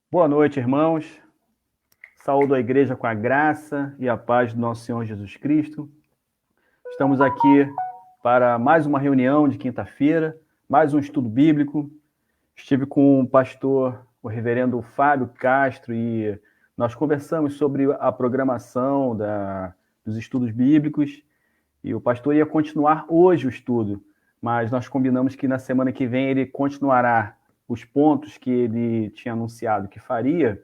Boa noite, irmãos. Saúdo a igreja com a graça e a paz do nosso Senhor Jesus Cristo. Estamos aqui para mais uma reunião de quinta-feira, mais um estudo bíblico. Estive com o pastor, o reverendo Fábio Castro, e nós conversamos sobre a programação dos estudos bíblicos, e o pastor ia continuar hoje o estudo, mas nós combinamos que na semana que vem ele continuará os pontos que ele tinha anunciado que faria.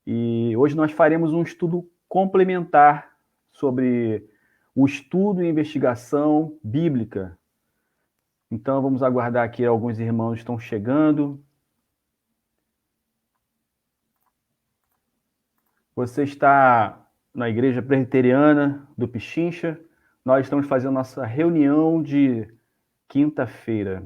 E hoje nós faremos um estudo complementar sobre o estudo e investigação bíblica. Então vamos aguardar aqui, alguns irmãos estão chegando. Você está na Igreja Presbiteriana do Pichincha. Nós estamos fazendo nossa reunião de quinta-feira.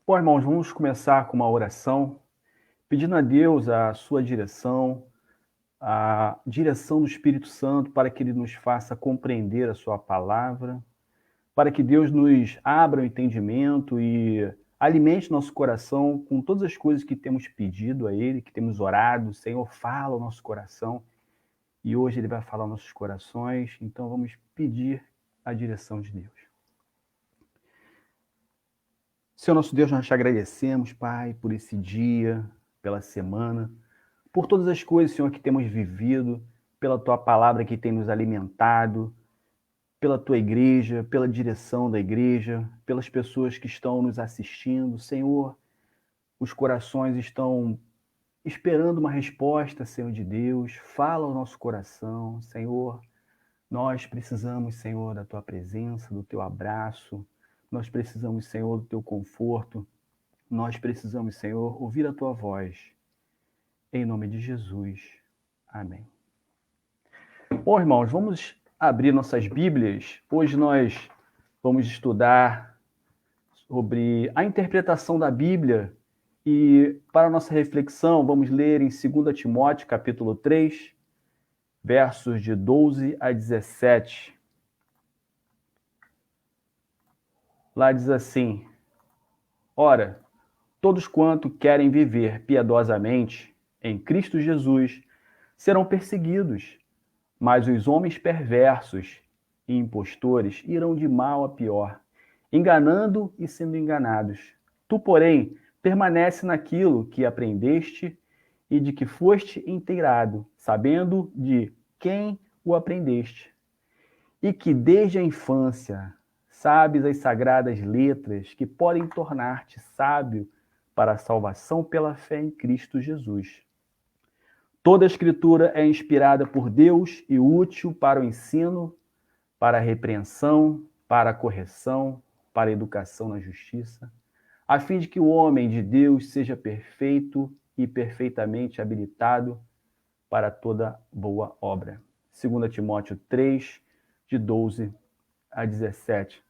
Bom, irmãos, vamos começar com uma oração, pedindo a Deus a sua direção, a direção do Espírito Santo para que ele nos faça compreender a sua palavra, para que Deus nos abra o entendimento e alimente nosso coração com todas as coisas que temos pedido a ele, que temos orado. Senhor, fala o nosso coração, e hoje ele vai falar aos nossos corações, então vamos pedir a direção de Deus. Senhor nosso Deus, nós te agradecemos, Pai, por esse dia, pela semana, por todas as coisas, Senhor, que temos vivido, pela tua palavra que tem nos alimentado, pela tua igreja, pela direção da igreja, pelas pessoas que estão nos assistindo. Senhor, os corações estão esperando uma resposta, Senhor de Deus. Fala ao nosso coração, Senhor. Nós precisamos, Senhor, da tua presença, do teu abraço. Nós precisamos, Senhor, do teu conforto. Nós precisamos, Senhor, ouvir a tua voz. Em nome de Jesus. Amém. Bom, irmãos, vamos abrir nossas Bíblias. Hoje nós vamos estudar sobre a interpretação da Bíblia, e para a nossa reflexão vamos ler em 2 Timóteo, capítulo 3, versos de 12 a 17. Lá diz assim: Ora, todos quanto querem viver piedosamente em Cristo Jesus serão perseguidos, mas os homens perversos e impostores irão de mal a pior, enganando e sendo enganados. Tu, porém, permanece naquilo que aprendeste e de que foste inteirado, sabendo de quem o aprendeste, e que desde a infância sabes as sagradas letras que podem tornar-te sábio para a salvação pela fé em Cristo Jesus. Toda a Escritura é inspirada por Deus e útil para o ensino, para a repreensão, para a correção, para a educação na justiça, a fim de que o homem de Deus seja perfeito e perfeitamente habilitado para toda boa obra. 2 Timóteo 3, de 12 a 17.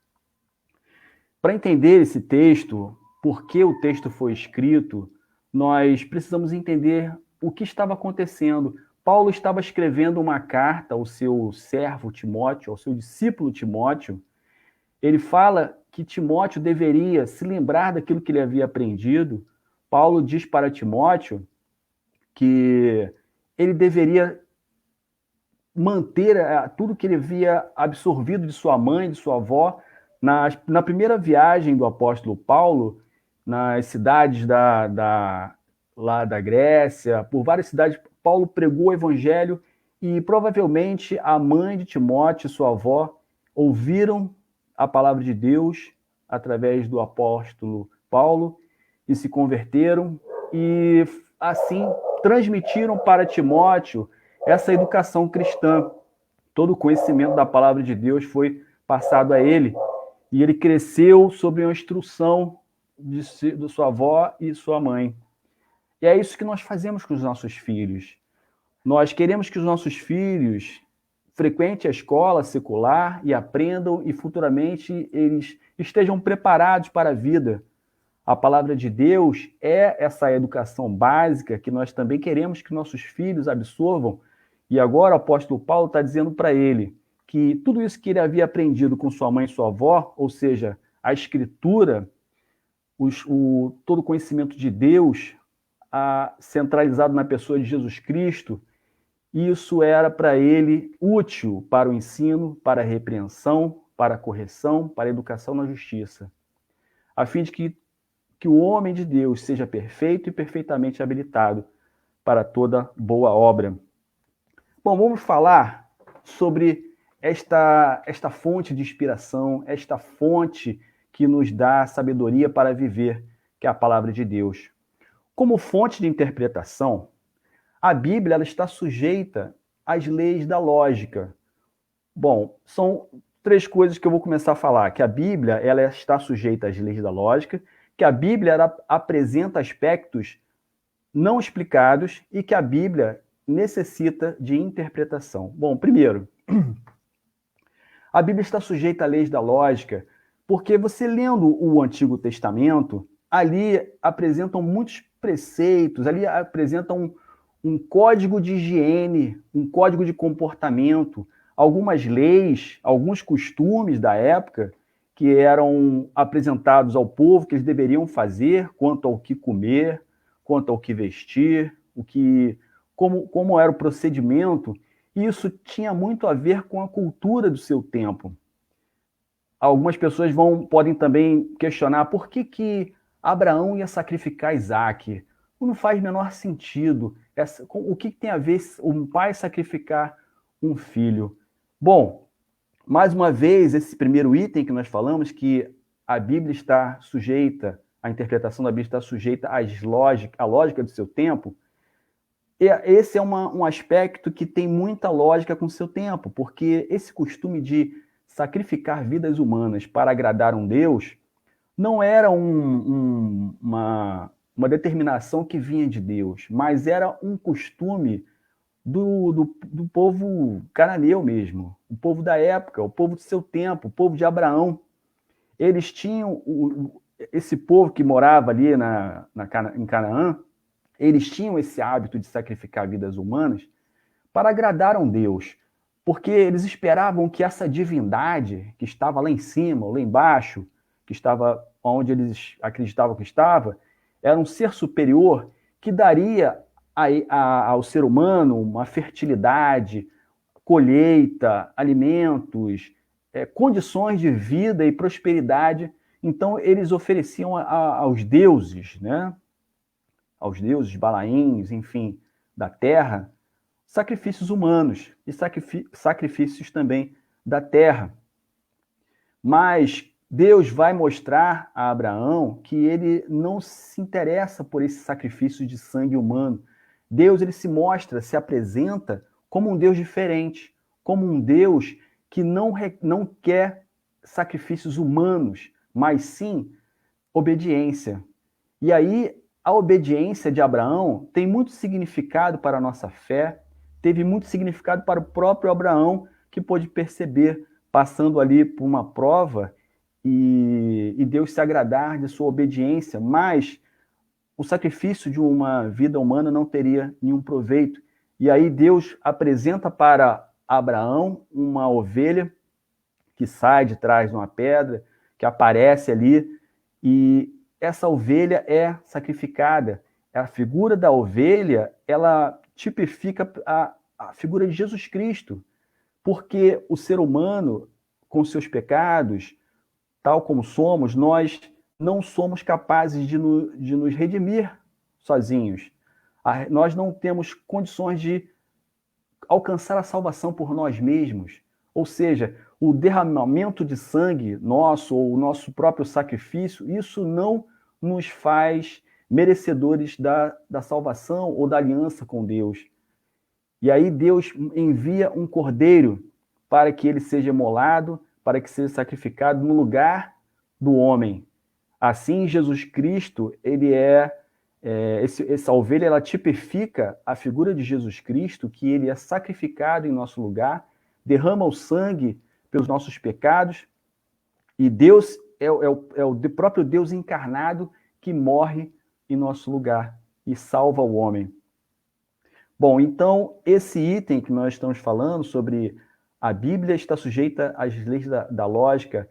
Para entender esse texto, por que o texto foi escrito, nós precisamos entender o que estava acontecendo. Paulo estava escrevendo uma carta ao seu servo Timóteo, ao seu discípulo Timóteo. Ele fala que Timóteo deveria se lembrar daquilo que ele havia aprendido. Paulo diz para Timóteo que ele deveria manter tudo que ele havia absorvido de sua mãe, de sua avó. Na primeira viagem do apóstolo Paulo, nas cidades lá da Grécia, por várias cidades, Paulo pregou o evangelho, e provavelmente a mãe de Timóteo e sua avó ouviram a palavra de Deus através do apóstolo Paulo e se converteram, e assim transmitiram para Timóteo essa educação cristã. Todo o conhecimento da palavra de Deus foi passado a ele, e ele cresceu sob a instrução de sua avó e sua mãe. E é isso que nós fazemos com os nossos filhos. Nós queremos que os nossos filhos frequente a escola secular e aprendam e futuramente eles estejam preparados para a vida. A palavra de Deus é essa educação básica que nós também queremos que nossos filhos absorvam. E agora o apóstolo Paulo está dizendo para ele que tudo isso que ele havia aprendido com sua mãe e sua avó, ou seja, a escritura, todo o conhecimento de Deus, centralizado na pessoa de Jesus Cristo, isso era para ele útil para o ensino, para a repreensão, para a correção, para a educação na justiça, a fim de que o homem de Deus seja perfeito e perfeitamente habilitado para toda boa obra. Bom, vamos falar sobre esta fonte de inspiração, esta fonte que nos dá sabedoria para viver, que é a palavra de Deus. Como fonte de interpretação, a Bíblia ela está sujeita às leis da lógica. Bom, são três coisas que eu vou começar a falar, que a Bíblia ela está sujeita às leis da lógica, que a Bíblia ela apresenta aspectos não explicados e que a Bíblia necessita de interpretação. Bom, primeiro, a Bíblia está sujeita às leis da lógica porque você lendo o Antigo Testamento, ali apresentam muitos preceitos, ali apresentam um código de higiene, um código de comportamento, algumas leis, alguns costumes da época que eram apresentados ao povo que eles deveriam fazer quanto ao que comer, quanto ao que vestir, como era o procedimento. E isso tinha muito a ver com a cultura do seu tempo. Algumas pessoas podem também questionar por que Abraão ia sacrificar Isaac. Não faz o menor sentido. O que tem a ver um pai sacrificar um filho? Bom, mais uma vez, esse primeiro item que nós falamos, que a Bíblia está sujeita, a interpretação da Bíblia está sujeita à lógica do seu tempo, esse é um aspecto que tem muita lógica com o seu tempo, porque esse costume de sacrificar vidas humanas para agradar um Deus não era uma determinação que vinha de Deus, mas era um costume do povo cananeu mesmo, o povo da época, o povo do seu tempo, o povo de Abraão. Eles tinham, esse povo que morava ali em Canaã, eles tinham esse hábito de sacrificar vidas humanas para agradar a um Deus, porque eles esperavam que essa divindade que estava lá em cima, ou lá embaixo, que estava onde eles acreditavam que estava, era um ser superior que daria ao ser humano uma fertilidade, colheita, alimentos, condições de vida e prosperidade. Então, eles ofereciam aos deuses, né? Aos deuses balaíns, enfim, da terra, sacrifícios humanos e sacrifícios também da terra. Mas Deus vai mostrar a Abraão que ele não se interessa por esse sacrifício de sangue humano. Deus ele se apresenta como um Deus diferente, como um Deus que não quer sacrifícios humanos, mas sim obediência. E aí, a obediência de Abraão tem muito significado para a nossa fé, teve muito significado para o próprio Abraão, que pôde perceber, passando ali por uma prova, e Deus se agradar de sua obediência, mas o sacrifício de uma vida humana não teria nenhum proveito. E aí Deus apresenta para Abraão uma ovelha que sai de trás de uma pedra, que aparece ali, e essa ovelha é sacrificada. A figura da ovelha, ela tipifica a figura de Jesus Cristo, porque o ser humano, com seus pecados, tal como somos, nós não somos capazes de nos redimir sozinhos. Nós não temos condições de alcançar a salvação por nós mesmos. Ou seja, o derramamento de sangue nosso, ou o nosso próprio sacrifício, isso não nos faz merecedores da salvação ou da aliança com Deus. E aí Deus envia um cordeiro para que ele seja imolado, para que seja sacrificado no lugar do homem. Assim, Jesus Cristo, ele essa ovelha, ela tipifica a figura de Jesus Cristo, que ele é sacrificado em nosso lugar, derrama o sangue pelos nossos pecados, e Deus é o próprio Deus encarnado que morre em nosso lugar e salva o homem. Bom, então, esse item que nós estamos falando sobre a Bíblia está sujeita às leis da lógica,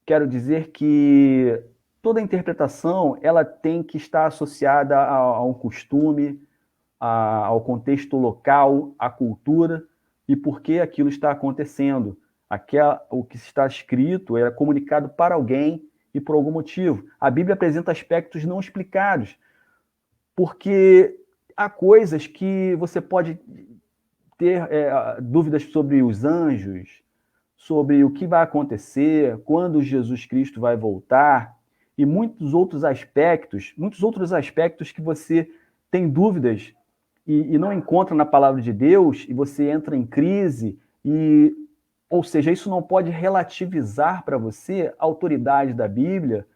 quero dizer que toda interpretação ela tem que estar associada a um costume, ao contexto local, à cultura e por que aquilo está acontecendo. O que está escrito é comunicado para alguém e por algum motivo. A Bíblia apresenta aspectos não explicados, porque há coisas que você pode ter dúvidas sobre os anjos, sobre o que vai acontecer, quando Jesus Cristo vai voltar, e muitos outros aspectos que você tem dúvidas e não encontra na palavra de Deus, e você entra em crise, ou seja, isso não pode relativizar para você a autoridade da Bíblia,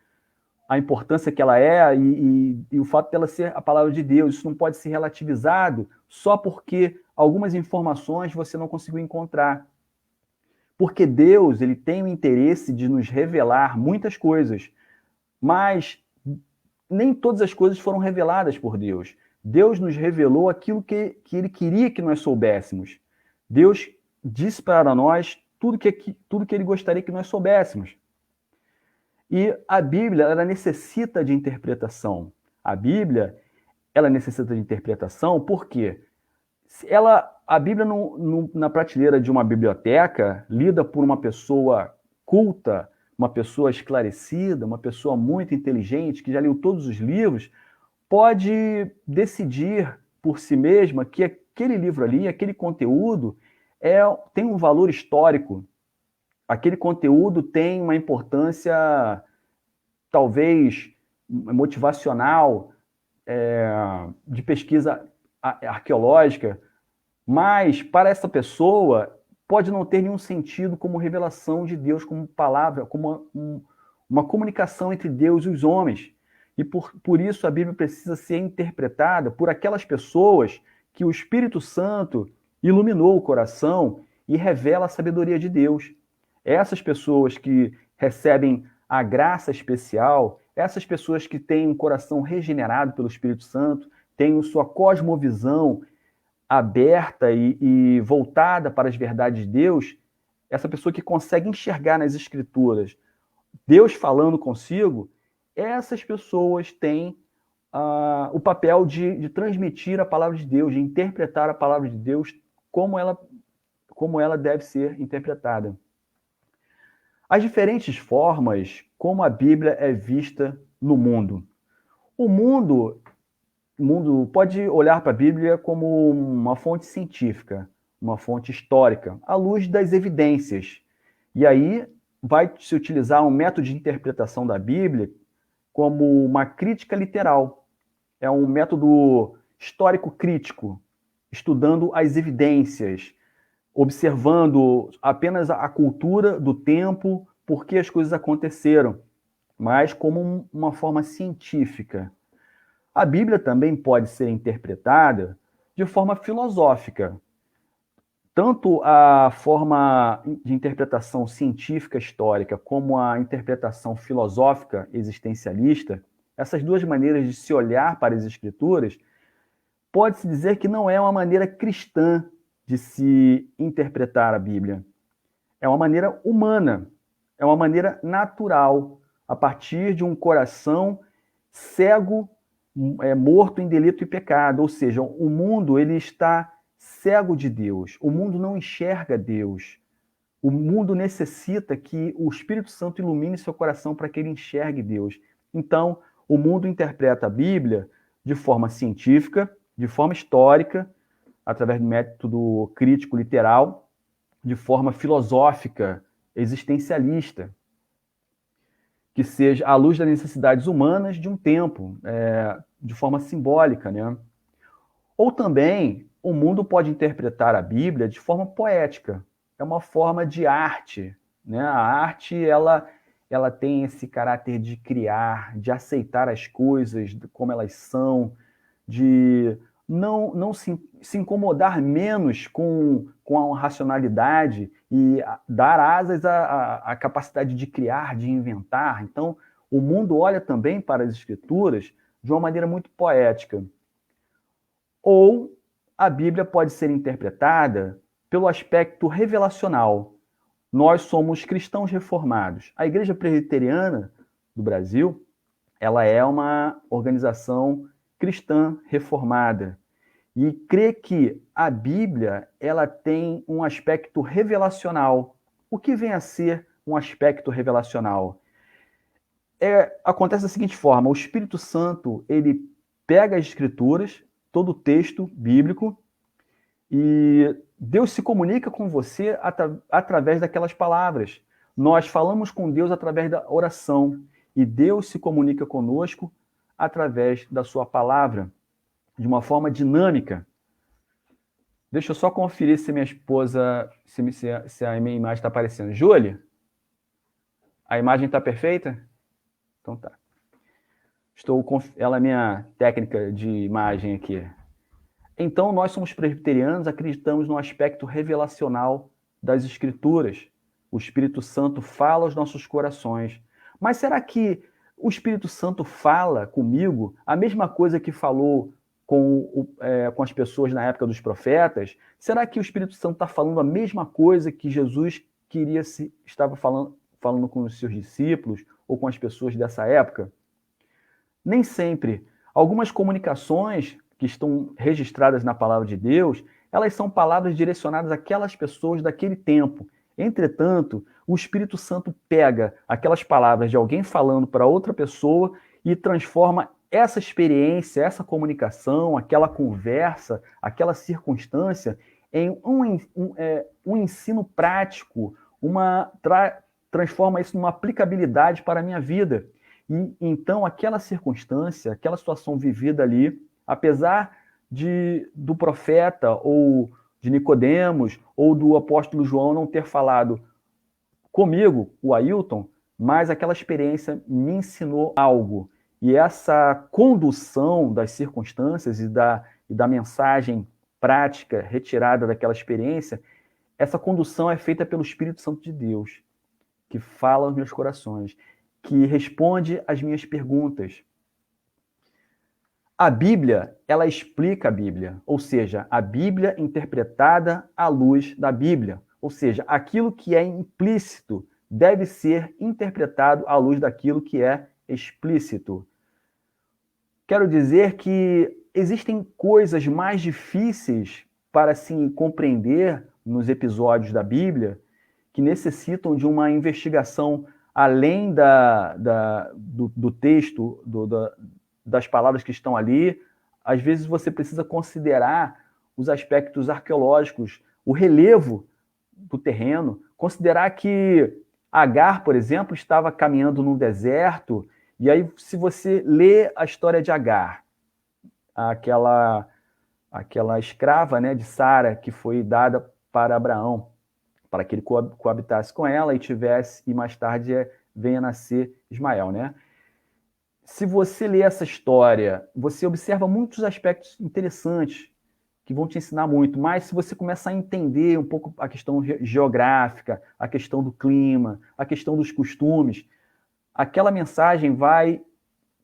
a importância que ela é e o fato dela ser a palavra de Deus. Isso não pode ser relativizado só porque algumas informações você não conseguiu encontrar. Porque Deus ele tem o interesse de nos revelar muitas coisas, mas nem todas as coisas foram reveladas por Deus. Deus nos revelou aquilo que Ele queria que nós soubéssemos. Deus disse para nós tudo que Ele gostaria que nós soubéssemos. E a Bíblia, ela necessita de interpretação. A Bíblia, ela necessita de interpretação porque a Bíblia na prateleira de uma biblioteca, lida por uma pessoa culta, uma pessoa esclarecida, uma pessoa muito inteligente, que já leu todos os livros, pode decidir por si mesma que aquele livro ali, aquele conteúdo, tem um valor histórico. Aquele conteúdo tem uma importância, talvez, motivacional, de pesquisa arqueológica, mas para essa pessoa pode não ter nenhum sentido como revelação de Deus, como palavra, como uma comunicação entre Deus e os homens. E por isso a Bíblia precisa ser interpretada por aquelas pessoas que o Espírito Santo iluminou o coração e revela a sabedoria de Deus. Essas pessoas que recebem a graça especial, essas pessoas que têm um coração regenerado pelo Espírito Santo, têm sua cosmovisão aberta e voltada para as verdades de Deus, essa pessoa que consegue enxergar nas Escrituras Deus falando consigo, essas pessoas têm o papel de transmitir a palavra de Deus, de interpretar a palavra de Deus como ela deve ser interpretada. As diferentes formas como a Bíblia é vista no mundo. O mundo pode olhar para a Bíblia como uma fonte científica, uma fonte histórica, à luz das evidências. E aí vai se utilizar um método de interpretação da Bíblia como uma crítica literal. É um método histórico-crítico, estudando as evidências, observando apenas a cultura do tempo, por que as coisas aconteceram, mas como uma forma científica. A Bíblia também pode ser interpretada de forma filosófica. Tanto a forma de interpretação científica histórica como a interpretação filosófica existencialista, essas duas maneiras de se olhar para as Escrituras, pode-se dizer que não é uma maneira cristã de se interpretar a Bíblia. É uma maneira humana, é uma maneira natural, a partir de um coração cego, morto em delito e pecado. Ou seja, o mundo ele está cego de Deus. O mundo não enxerga Deus. O mundo necessita que o Espírito Santo ilumine seu coração para que ele enxergue Deus. Então, o mundo interpreta a Bíblia de forma científica, de forma histórica, através do método crítico literal, de forma filosófica, existencialista, que seja à luz das necessidades humanas de um tempo, de forma simbólica, né? Ou também o mundo pode interpretar a Bíblia de forma poética, é uma forma de arte, né? A arte ela tem esse caráter de criar, de aceitar as coisas como elas são, de não se incomodar menos com a racionalidade e dar asas à capacidade de criar, de inventar. Então, o mundo olha também para as Escrituras de uma maneira muito poética. Ou a Bíblia pode ser interpretada pelo aspecto revelacional. Nós somos cristãos reformados. A Igreja Presbiteriana do Brasil, ela é uma organização cristã reformada e crê que a Bíblia ela tem um aspecto revelacional. O que vem a ser um aspecto revelacional? Acontece da seguinte forma: o Espírito Santo ele pega as Escrituras, todo o texto bíblico, e Deus se comunica com você através daquelas palavras. Nós falamos com Deus através da oração e Deus se comunica conosco através da sua palavra, de uma forma dinâmica. Deixa eu só conferir se minha esposa, se a minha imagem está aparecendo. Júlia, a imagem está perfeita? Então tá. Ela é minha técnica de imagem aqui. Então, nós somos presbiterianos, acreditamos no aspecto revelacional das Escrituras. O Espírito Santo fala aos nossos corações. Mas será que o Espírito Santo fala comigo a mesma coisa que falou com as pessoas na época dos profetas? Será que o Espírito Santo está falando a mesma coisa que Jesus estava falando com os seus discípulos ou com as pessoas dessa época? Nem sempre. Algumas comunicações que estão registradas na palavra de Deus, elas são palavras direcionadas àquelas pessoas daquele tempo. Entretanto, o Espírito Santo pega aquelas palavras de alguém falando para outra pessoa e transforma essa experiência, essa comunicação, aquela conversa, aquela circunstância em um ensino prático, transforma isso numa aplicabilidade para a minha vida. E então aquela circunstância, aquela situação vivida ali, apesar do profeta ou de Nicodemos ou do apóstolo João não ter falado comigo, o Ailton, mas aquela experiência me ensinou algo. E essa condução das circunstâncias e da mensagem prática retirada daquela experiência, essa condução é feita pelo Espírito Santo de Deus, que fala aos meus corações, que responde às minhas perguntas. A Bíblia, ela explica a Bíblia, ou seja, a Bíblia interpretada à luz da Bíblia. Ou seja, aquilo que é implícito deve ser interpretado à luz daquilo que é explícito. Quero dizer que existem coisas mais difíceis para se compreender nos episódios da Bíblia que necessitam de uma investigação além do texto, das palavras que estão ali. Às vezes você precisa considerar os aspectos arqueológicos, o relevo do terreno, considerar que Agar, por exemplo, estava caminhando no deserto, e aí se você lê a história de Agar, aquela escrava, né, de Sara, que foi dada para Abraão, para que ele coabitasse com ela e mais tarde venha nascer Ismael, né? Se você lê essa história, você observa muitos aspectos interessantes que vão te ensinar muito, mas se você começar a entender um pouco a questão geográfica, a questão do clima, a questão dos costumes, aquela mensagem vai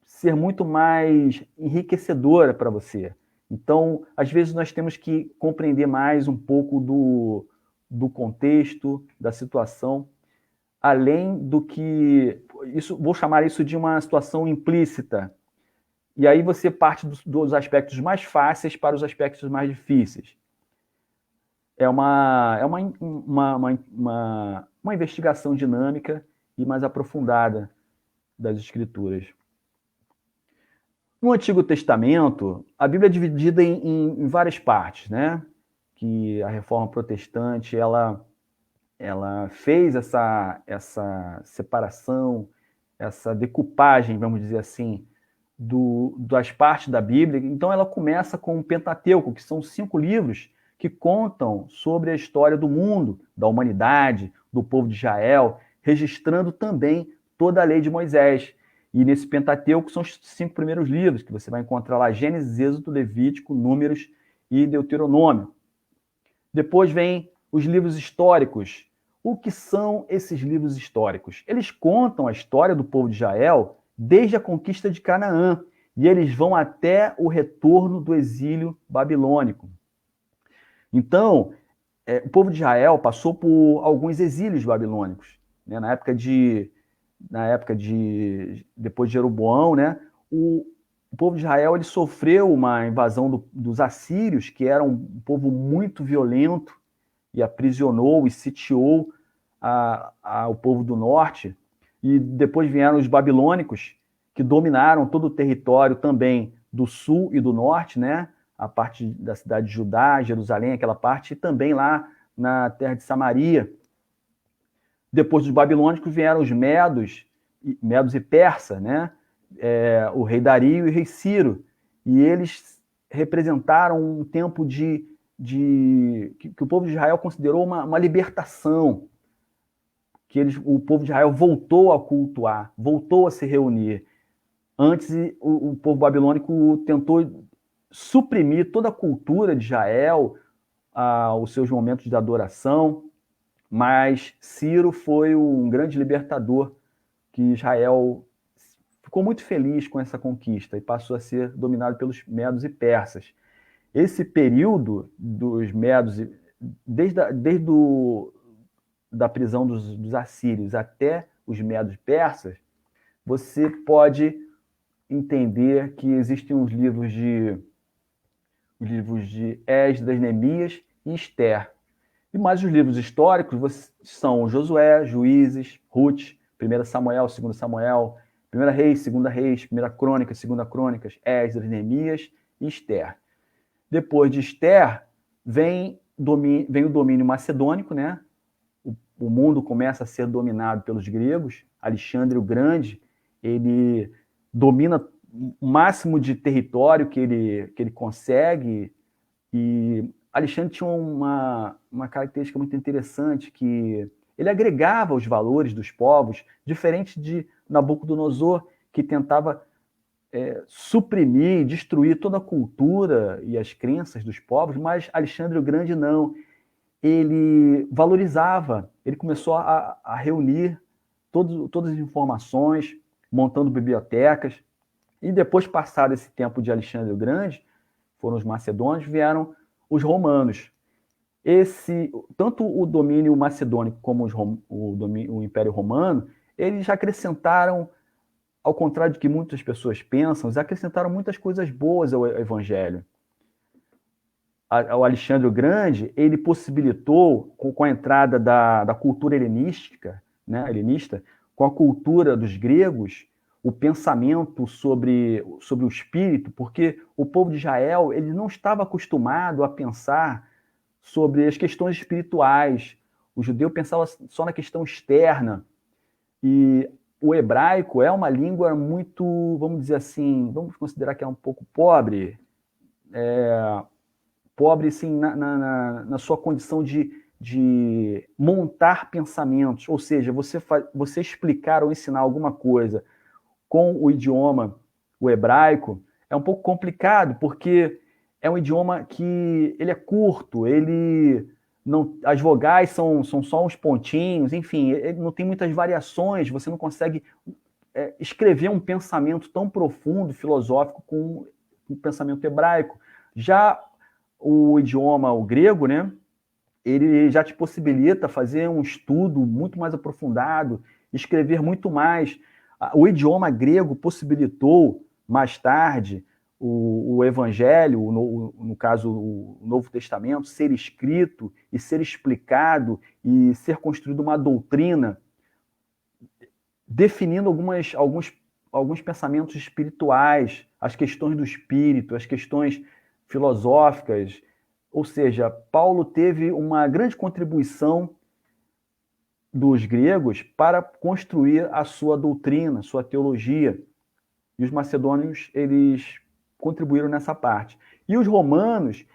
ser muito mais enriquecedora para você. Então, às vezes nós temos que compreender mais um pouco do contexto, da situação, além do que vou chamar isso de uma situação implícita. E aí você parte dos aspectos mais fáceis para os aspectos mais difíceis. É uma investigação dinâmica e mais aprofundada das Escrituras. No Antigo Testamento, a Bíblia é dividida em várias partes, né? Que a Reforma Protestante ela fez essa separação, essa decupagem, vamos dizer assim, das partes da Bíblia. Então ela começa com o Pentateuco, que são 5 livros que contam sobre a história do mundo, da humanidade, do povo de Israel, registrando também toda a lei de Moisés. E nesse Pentateuco são os 5 primeiros livros, que você vai encontrar lá Gênesis, Êxodo, Levítico, Números e Deuteronômio. Depois vem os livros históricos. O que são esses livros históricos? Eles contam a história do povo de Israel desde a conquista de Canaã, e eles vão até o retorno do exílio babilônico. Então, o povo de Israel passou por alguns exílios babilônicos, né? Depois de Jeroboão, né? O povo de Israel ele sofreu uma invasão dos assírios, que era um povo muito violento, e aprisionou e sitiou o povo do norte. E depois vieram os babilônicos, que dominaram todo o território também do sul e do norte, né? A parte da cidade de Judá, Jerusalém, aquela parte, e também lá na terra de Samaria. Depois dos babilônicos vieram os medos e persa, né? O rei Dario e o rei Ciro. E eles representaram um tempo que o povo de Israel considerou uma libertação, que o povo de Israel voltou a cultuar, voltou a se reunir. Antes, o povo babilônico tentou suprimir toda a cultura de Israel, os seus momentos de adoração, mas Ciro foi um grande libertador, que Israel ficou muito feliz com essa conquista e passou a ser dominado pelos medos e persas. Esse período dos medos, desde da prisão dos assírios até os medos persas, você pode entender que existem os livros de Esdras, Neemias e Esther. E mais os livros históricos são Josué, Juízes, Ruth, 1 Samuel, 2 Samuel, 1 Reis, 2 Reis, 1 Crônicas, 2 Crônicas, Esdras, Neemias e Esther. Depois de Esther, vem o domínio macedônico, né? O mundo começa a ser dominado pelos gregos. Alexandre o Grande, ele domina o máximo de território que ele consegue. E Alexandre tinha uma característica muito interessante, que ele agregava os valores dos povos, diferente de Nabucodonosor, que tentava suprimir, destruir toda a cultura e as crenças dos povos, mas Alexandre o Grande não. Ele valorizava, ele começou a reunir todas as informações, montando bibliotecas, e depois, passado esse tempo de Alexandre o Grande, foram os macedônios, vieram os romanos. Tanto o domínio macedônico como o Império Romano, eles já acrescentaram, ao contrário do que muitas pessoas pensam, eles acrescentaram muitas coisas boas ao Evangelho. O Alexandre o Grande, ele possibilitou, com a entrada da cultura helenística, né, helenista, com a cultura dos gregos, o pensamento sobre o espírito, porque o povo de Israel ele não estava acostumado a pensar sobre as questões espirituais. O judeu pensava só na questão externa. E o hebraico é uma língua muito, vamos dizer assim, vamos considerar que é um pouco pobre, pobre sim, na sua condição de montar pensamentos. Ou seja, você explicar ou ensinar alguma coisa com o idioma, o hebraico, é um pouco complicado, porque é um idioma que ele é curto, as vogais são só uns pontinhos, enfim, ele não tem muitas variações, você não consegue escrever um pensamento tão profundo, filosófico, com o pensamento hebraico. Já o idioma, o grego, né, ele já te possibilita fazer um estudo muito mais aprofundado, escrever muito mais. O idioma grego possibilitou, mais tarde, o Evangelho, no caso, o Novo Testamento, ser escrito e ser explicado e ser construída uma doutrina definindo alguns pensamentos espirituais, as questões do espírito, as questões filosóficas. Ou seja, Paulo teve uma grande contribuição dos gregos para construir a sua doutrina, sua teologia. E os macedônios, eles contribuíram nessa parte. E os romanos,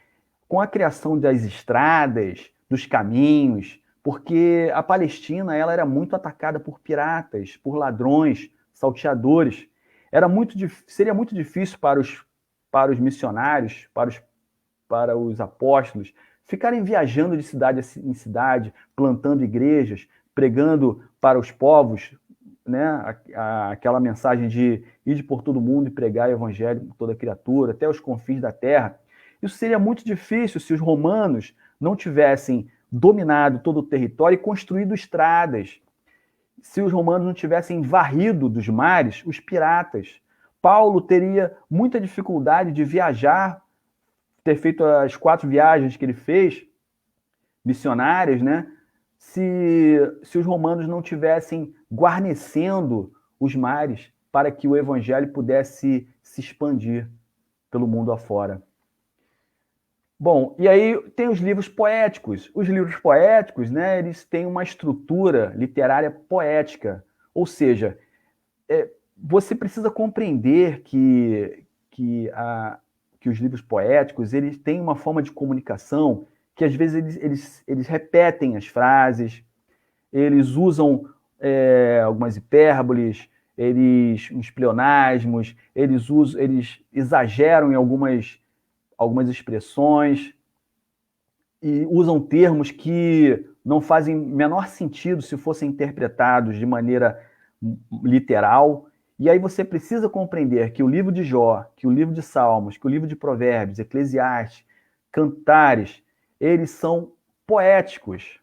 com a criação das estradas, dos caminhos, porque a Palestina ela era muito atacada por piratas, por ladrões, salteadores. Seria muito difícil para os missionários, para os apóstolos, ficarem viajando de cidade em cidade, plantando igrejas, pregando para os povos, né, aquela mensagem de ir por todo mundo e pregar o evangelho por toda criatura, até os confins da terra. Isso seria muito difícil se os romanos não tivessem dominado todo o território e construído estradas. Se os romanos não tivessem varrido dos mares os piratas. Paulo teria muita dificuldade de viajar, ter feito as 4 viagens que ele fez, missionárias, né? Se os romanos não tivessem guarnecendo os mares para que o evangelho pudesse se expandir pelo mundo afora. Bom, e aí tem os livros poéticos. Os livros poéticos, né, eles têm uma estrutura literária poética, ou seja, você precisa compreender que os livros poéticos eles têm uma forma de comunicação que às vezes eles repetem as frases, eles usam algumas hipérboles, uns pleonasmos, eles exageram em algumas expressões e usam termos que não fazem menor sentido se fossem interpretados de maneira literal. E aí você precisa compreender que o livro de Jó, que o livro de Salmos, que o livro de Provérbios, Eclesiastes, Cantares, eles são poéticos.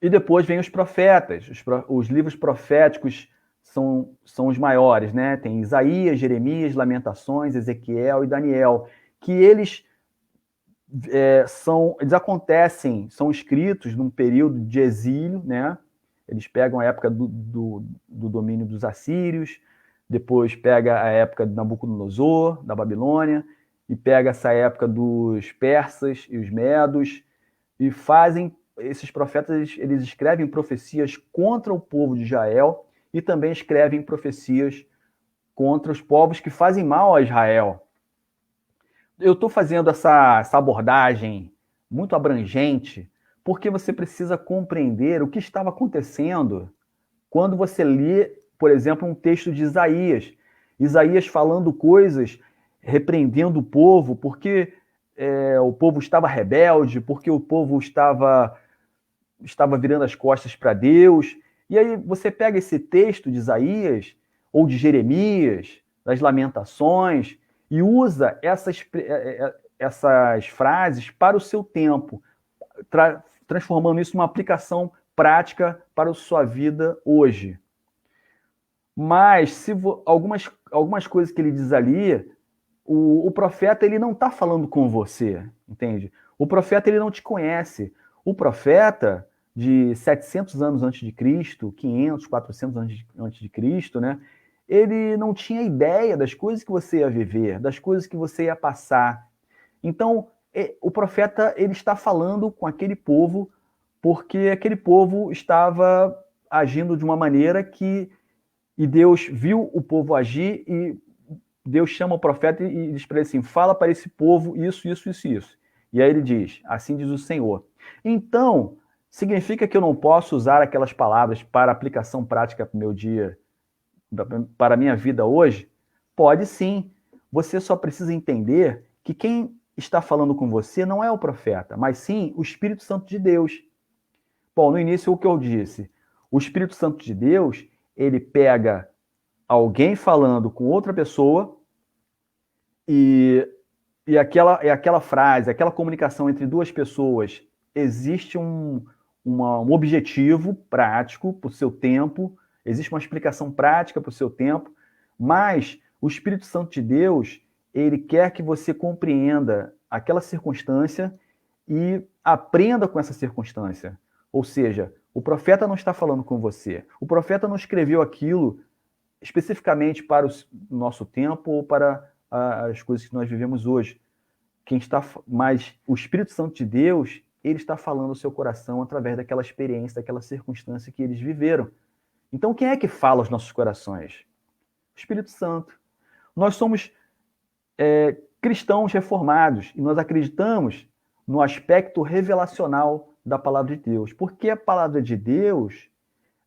E depois vem os profetas. Os livros proféticos são os maiores, né? Tem Isaías, Jeremias, Lamentações, Ezequiel e Daniel, que eles acontecem, são escritos num período de exílio, né? Eles pegam a época do domínio dos assírios, depois pega a época de Nabucodonosor, da Babilônia, e pega essa época dos persas e os medos, e esses profetas, eles escrevem profecias contra o povo de Israel e também escrevem profecias contra os povos que fazem mal a Israel. Eu estou fazendo essa abordagem muito abrangente porque você precisa compreender o que estava acontecendo quando você lê, por exemplo, um texto de Isaías. Isaías falando coisas, repreendendo o povo, porque o povo estava rebelde, porque o povo estava virando as costas para Deus. E aí você pega esse texto de Isaías, ou de Jeremias, das Lamentações, e usa essas frases para o seu tempo, transformando isso numa aplicação prática para a sua vida hoje. Mas algumas coisas que ele diz ali, o profeta ele não está falando com você, entende? O profeta ele não te conhece. O profeta de 700 anos antes de Cristo, 500, 400 antes de Cristo, né? Ele não tinha ideia das coisas que você ia viver, das coisas que você ia passar. Então, o profeta ele está falando com aquele povo porque aquele povo estava agindo de uma maneira e Deus viu o povo agir e Deus chama o profeta e diz para ele assim, fala para esse povo isso, isso, isso, isso. E aí ele diz, assim diz o Senhor. Então, significa que eu não posso usar aquelas palavras para aplicação prática para o meu dia, para a minha vida hoje? Pode sim. Você só precisa entender que quem está falando com você não é o profeta, mas sim o Espírito Santo de Deus. Bom, no início o que eu disse, o Espírito Santo de Deus, ele pega alguém falando com outra pessoa e aquela frase, aquela comunicação entre duas pessoas, existe um objetivo prático para o seu tempo, existe uma explicação prática para o seu tempo, mas o Espírito Santo de Deus, ele quer que você compreenda aquela circunstância e aprenda com essa circunstância. Ou seja, o profeta não está falando com você. O profeta não escreveu aquilo especificamente para o nosso tempo ou para as coisas que nós vivemos hoje. Mas o Espírito Santo de Deus, ele está falando ao seu coração através daquela experiência, daquela circunstância que eles viveram. Então, quem é que fala aos nossos corações? O Espírito Santo. Nós somos cristãos reformados e nós acreditamos no aspecto revelacional da palavra de Deus. Porque a palavra de Deus,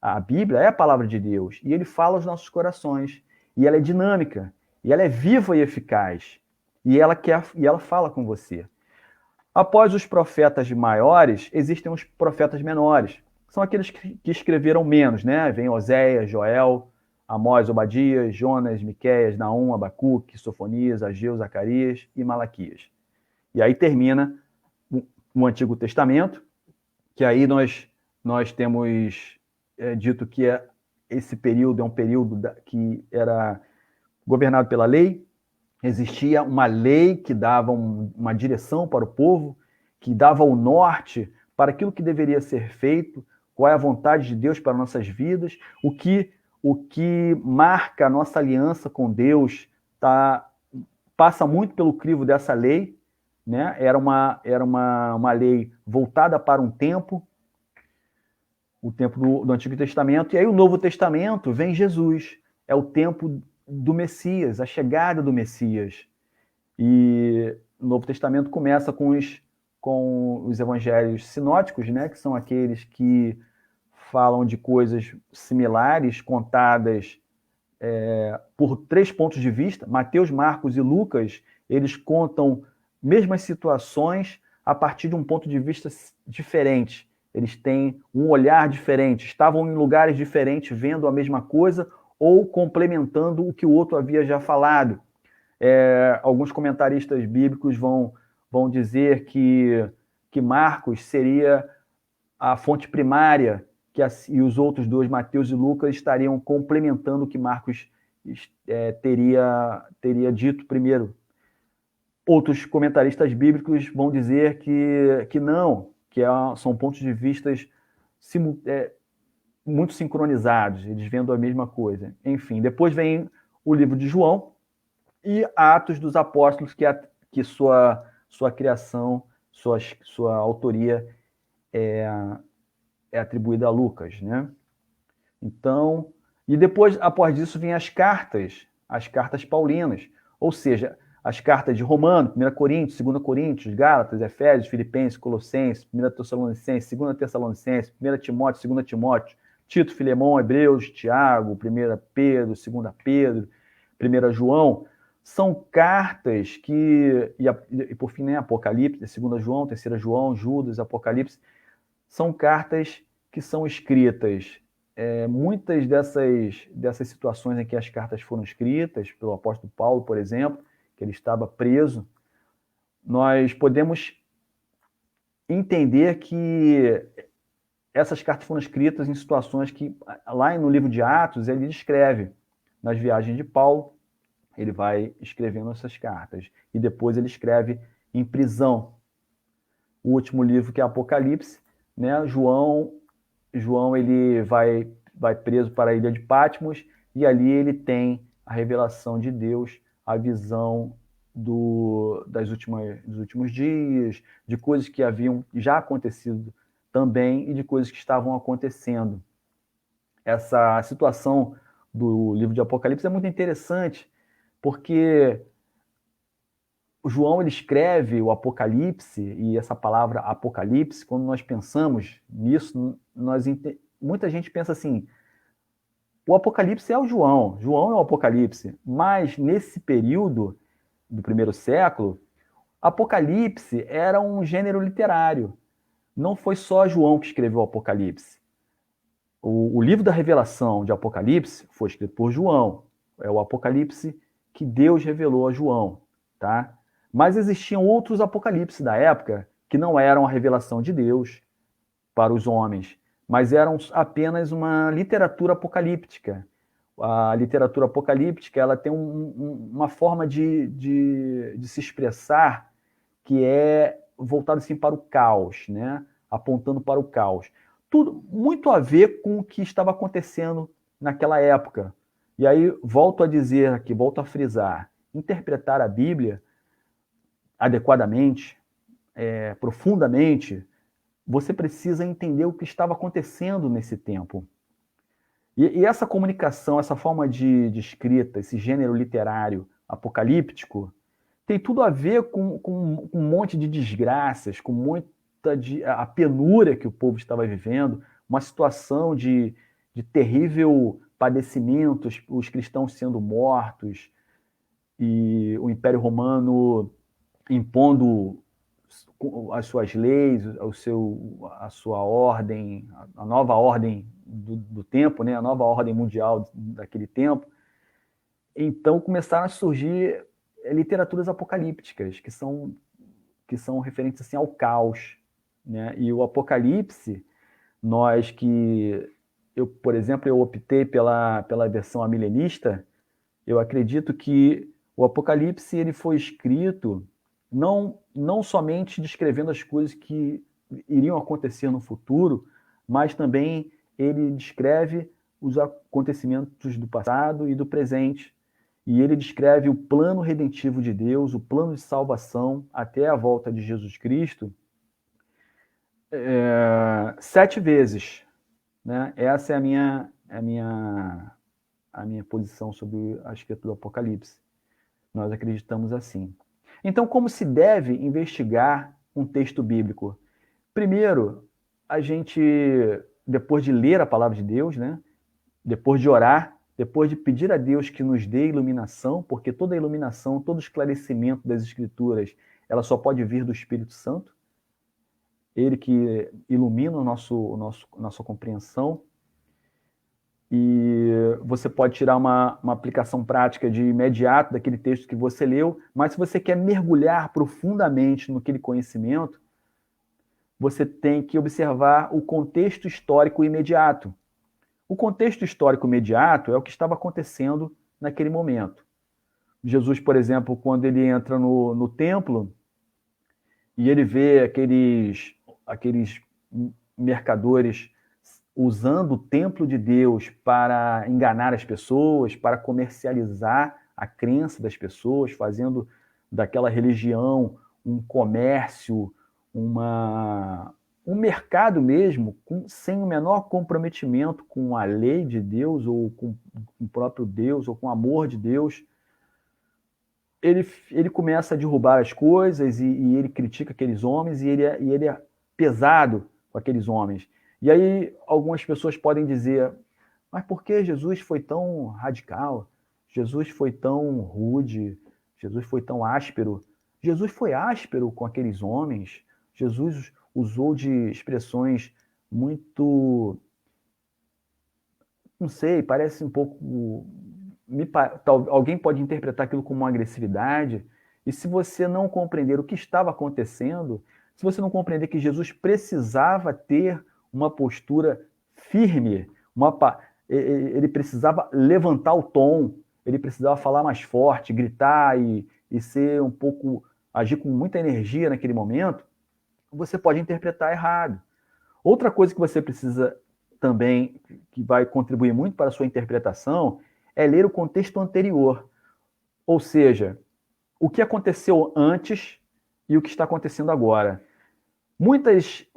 A Bíblia é a palavra de Deus e ele fala aos nossos corações. E ela é dinâmica, e ela é viva e eficaz. E ela fala com você. Após os profetas maiores, existem os profetas menores. São aqueles que escreveram menos, né? Vem Oséias, Joel, Amós, Obadias, Jonas, Miqueias, Naum, Abacuque, Sofonias, Ageu, Zacarias e Malaquias. E aí termina o Antigo Testamento, que aí nós temos dito que esse período é um período que era governado pela lei. Existia uma lei que dava uma direção para o povo, que dava o norte para aquilo que deveria ser feito, qual é a vontade de Deus para nossas vidas, o que marca a nossa aliança com Deus passa muito pelo crivo dessa lei, né? Era uma lei voltada para um tempo, o tempo do Antigo Testamento, e aí o Novo Testamento vem Jesus, é o tempo do Messias, a chegada do Messias. E o Novo Testamento começa com os evangelhos sinóticos, né, que são aqueles que falam de coisas similares, contadas por 3 pontos de vista. Mateus, Marcos e Lucas, eles contam mesmas situações a partir de um ponto de vista diferente. Eles têm um olhar diferente, estavam em lugares diferentes, vendo a mesma coisa ou complementando o que o outro havia já falado. Alguns comentaristas bíblicos vão dizer que Marcos seria a fonte primária e os outros 2, Mateus e Lucas, estariam complementando o que Marcos teria dito primeiro. Outros comentaristas bíblicos vão dizer que não, são pontos de vista muito sincronizados, eles vendo a mesma coisa. Enfim, depois vem o livro de João e Atos dos Apóstolos, que sua criação, sua autoria é atribuída a Lucas, né? Então, e depois, após isso, vem as cartas paulinas, ou seja, as cartas de Romano, 1 Coríntios, 2 Coríntios, Gálatas, Efésios, Filipenses, Colossenses, 1 Tessalonicenses, 2 Tessalonicenses, 1 Timóteo, 2 Timóteo, Tito, Filemão, Hebreus, Tiago, 1 Pedro, 2 Pedro, 1 João, são cartas e por fim, né, Apocalipse, 2 João, 3 João, Judas, Apocalipse, são cartas que são escritas. Muitas dessas situações em que as cartas foram escritas, pelo apóstolo Paulo, por exemplo, que ele estava preso, nós podemos entender que essas cartas foram escritas em situações que, lá no livro de Atos, ele descreve. Nas viagens de Paulo, ele vai escrevendo essas cartas. E depois ele escreve em prisão. O último livro, que é Apocalipse, né? João ele vai preso para a ilha de Patmos, e ali ele tem a revelação de Deus, a visão dos últimos dias, de coisas que haviam já acontecido também e de coisas que estavam acontecendo. Essa situação do livro de Apocalipse é muito interessante, porque o João ele escreve o Apocalipse, e essa palavra Apocalipse, quando nós pensamos nisso, muita gente pensa assim, o Apocalipse é o João é o Apocalipse, mas nesse período do 1º século, Apocalipse era um gênero literário. Não foi só João que escreveu o Apocalipse. O livro da revelação de Apocalipse foi escrito por João. É o Apocalipse que Deus revelou a João, tá? Mas existiam outros apocalipses da época que não eram a revelação de Deus para os homens, mas eram apenas uma literatura apocalíptica. A literatura apocalíptica ela tem uma forma de se expressar que é voltada assim, para o caos, né? Apontando para o caos. Tudo muito a ver com o que estava acontecendo naquela época. E aí, volto a dizer aqui, volto a frisar, interpretar a Bíblia adequadamente, profundamente, você precisa entender o que estava acontecendo nesse tempo. E essa comunicação, essa forma de escrita, esse gênero literário apocalíptico, tem tudo a ver com um monte de desgraças, com a penúria que o povo estava vivendo, uma situação de de terrível padecimento, os cristãos sendo mortos, e o Império Romano impondo as suas leis, a sua ordem, a nova ordem do tempo, né? A nova ordem mundial daquele tempo. Então começaram a surgir literaturas apocalípticas, que são referentes assim, ao caos. Né? E o Apocalipse, por exemplo, eu optei pela versão amilenista. Eu acredito que o Apocalipse ele foi escrito não somente descrevendo as coisas que iriam acontecer no futuro, mas também ele descreve os acontecimentos do passado e do presente. E ele descreve o plano redentivo de Deus, o plano de salvação até a volta de Jesus Cristo, 7 vezes. Né? Essa é a minha posição sobre a escritura do Apocalipse. Nós acreditamos assim. Então, como se deve investigar um texto bíblico? Primeiro, a gente, depois de ler a palavra de Deus, né? Depois de orar, depois de pedir a Deus que nos dê iluminação, porque toda iluminação, todo esclarecimento das Escrituras, ela só pode vir do Espírito Santo, ele que ilumina nossa compreensão. E você pode tirar uma aplicação prática de imediato daquele texto que você leu, mas se você quer mergulhar profundamente naquele conhecimento, você tem que observar o contexto histórico imediato. O contexto histórico imediato é o que estava acontecendo naquele momento. Jesus, por exemplo, quando ele entra no templo e ele vê aqueles mercadores usando o templo de Deus para enganar as pessoas, para comercializar a crença das pessoas, fazendo daquela religião um comércio, um mercado mesmo, sem o menor comprometimento com a lei de Deus, ou com o próprio Deus, ou com o amor de Deus. Ele começa a derrubar as coisas e ele critica aqueles homens e ele é pesado com aqueles homens. E aí algumas pessoas podem dizer, mas por que Jesus foi tão radical? Jesus foi tão rude? Jesus foi tão áspero? Jesus foi áspero com aqueles homens. Jesus usou de expressões muito, não sei, parece um pouco... Alguém pode interpretar aquilo como uma agressividade. E se você não compreender o que estava acontecendo, se você não compreender que Jesus precisava ter uma postura firme, ele precisava levantar o tom, ele precisava falar mais forte, gritar e ser um pouco, agir com muita energia naquele momento, você pode interpretar errado. Outra coisa que você precisa também, que vai contribuir muito para a sua interpretação, é ler o contexto anterior. Ou seja, o que aconteceu antes e o que está acontecendo agora. Muitas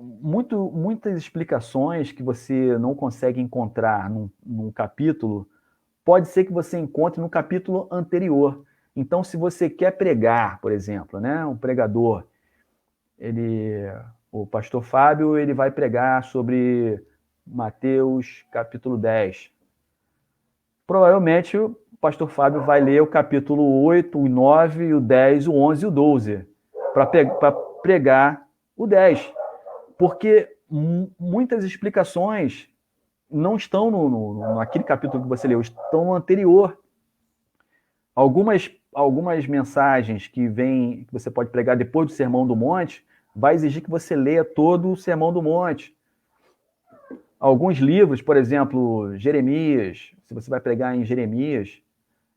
explicações que você não consegue encontrar num capítulo, pode ser que você encontre no capítulo anterior. Então, se você quer pregar, por exemplo, né, um pregador, o pastor Fábio, ele vai pregar sobre Mateus capítulo 10. Provavelmente o pastor Fábio vai ler o capítulo 8, o 9, o 10, o 11 e o 12 para pregar o 10, porque muitas explicações não estão naquele capítulo que você leu, estão no anterior. Algumas mensagens que você pode pregar depois do Sermão do Monte, vai exigir que você leia todo o Sermão do Monte. Alguns livros, por exemplo, Jeremias, se você vai pregar em Jeremias,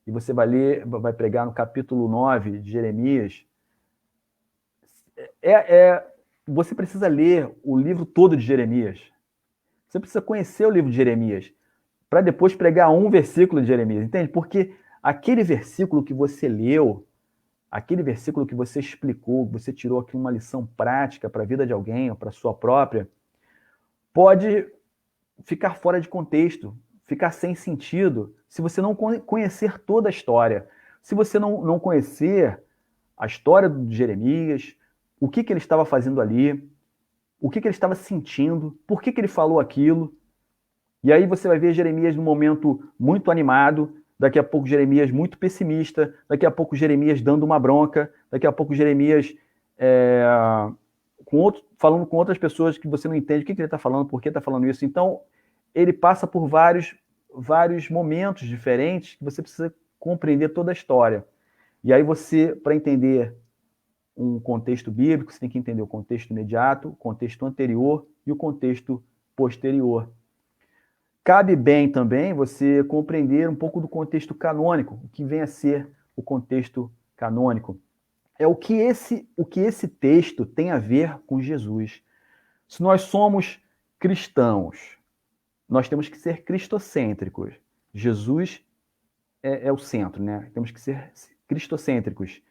e você vai pregar no capítulo 9 de Jeremias, você precisa ler o livro todo de Jeremias. Você precisa conhecer o livro de Jeremias para depois pregar um versículo de Jeremias, entende? Porque aquele versículo que você leu, aquele versículo que você explicou, que você tirou aqui uma lição prática para a vida de alguém ou para a sua própria, pode ficar fora de contexto, ficar sem sentido, se você não conhecer toda a história. Se você não conhecer a história de Jeremias, o que ele estava fazendo ali, o que ele estava sentindo, por que ele falou aquilo. E aí você vai ver Jeremias num momento muito animado, daqui a pouco Jeremias muito pessimista, daqui a pouco Jeremias dando uma bronca, daqui a pouco Jeremias falando com outras pessoas que você não entende o que ele está falando, por que está falando isso. Então, ele passa por vários momentos diferentes que você precisa compreender toda a história. E aí você, para entender um contexto bíblico, você tem que entender o contexto imediato, o contexto anterior e o contexto posterior. Cabe bem também você compreender um pouco do contexto canônico, o que vem a ser o contexto canônico. É o que esse texto tem a ver com Jesus. Se nós somos cristãos, nós temos que ser cristocêntricos. Jesus é o centro, né? Temos que ser cristocêntricos.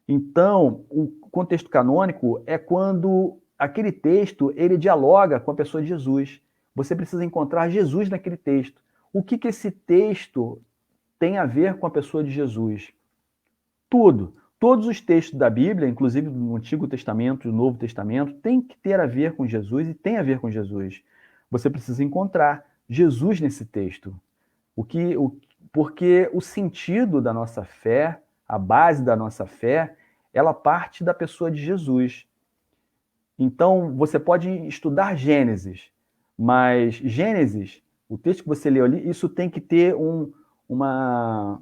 Então, o contexto canônico é quando aquele texto ele dialoga com a pessoa de Jesus. Você precisa encontrar Jesus naquele texto. O que esse texto tem a ver com a pessoa de Jesus? Tudo. Todos os textos da Bíblia, inclusive do Antigo Testamento e do Novo Testamento, têm que ter a ver com Jesus e tem a ver com Jesus. Você precisa encontrar Jesus nesse texto. Porque o sentido da nossa fé, a base da nossa fé, ela parte da pessoa de Jesus. Então, você pode estudar Gênesis, mas Gênesis, o texto que você leu ali, isso tem que ter uma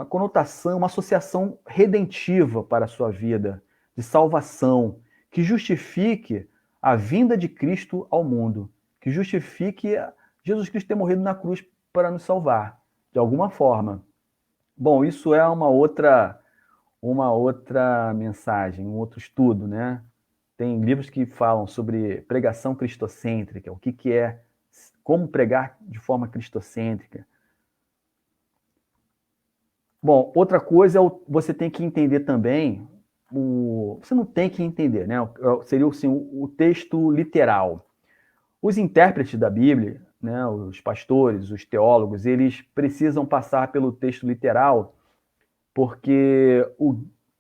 conotação, uma associação redentiva para a sua vida, de salvação, que justifique a vinda de Cristo ao mundo, que justifique Jesus Cristo ter morrido na cruz para nos salvar, de alguma forma. Bom, isso é uma outra mensagem, um outro estudo, né? Tem livros que falam sobre pregação cristocêntrica, o que é, como pregar de forma cristocêntrica. Bom, outra coisa é você tem que entender também, você não tem que entender, né? Seria assim, o texto literal. Os intérpretes da Bíblia, né, os pastores, os teólogos, eles precisam passar pelo texto literal, porque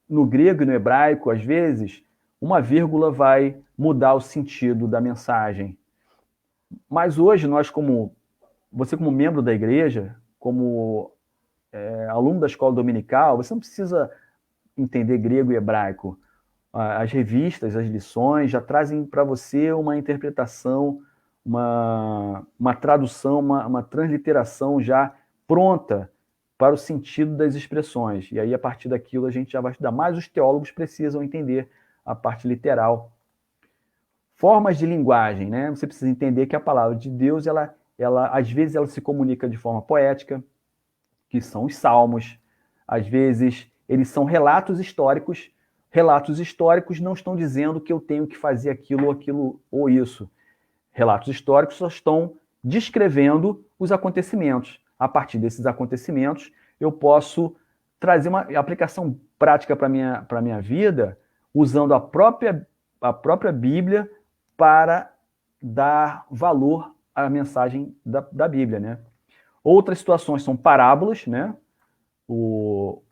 no grego e no hebraico, às vezes, uma vírgula vai mudar o sentido da mensagem. Mas hoje, você como membro da igreja, como aluno da escola dominical, você não precisa entender grego e hebraico. As revistas, as lições já trazem para você uma interpretação, uma tradução, uma transliteração já pronta para o sentido das expressões. E aí, a partir daquilo, a gente já vai estudar. Mas os teólogos precisam entender a parte literal. Formas de linguagem, né? Você precisa entender que a palavra de Deus, ela às vezes, ela se comunica de forma poética, que são os salmos. Às vezes, eles são relatos históricos. Relatos históricos não estão dizendo que eu tenho que fazer aquilo ou isso. Relatos históricos só estão descrevendo os acontecimentos. A partir desses acontecimentos, eu posso trazer uma aplicação prática para a minha vida, usando a própria Bíblia para dar valor à mensagem da Bíblia, né? Outras situações são parábolas, né? O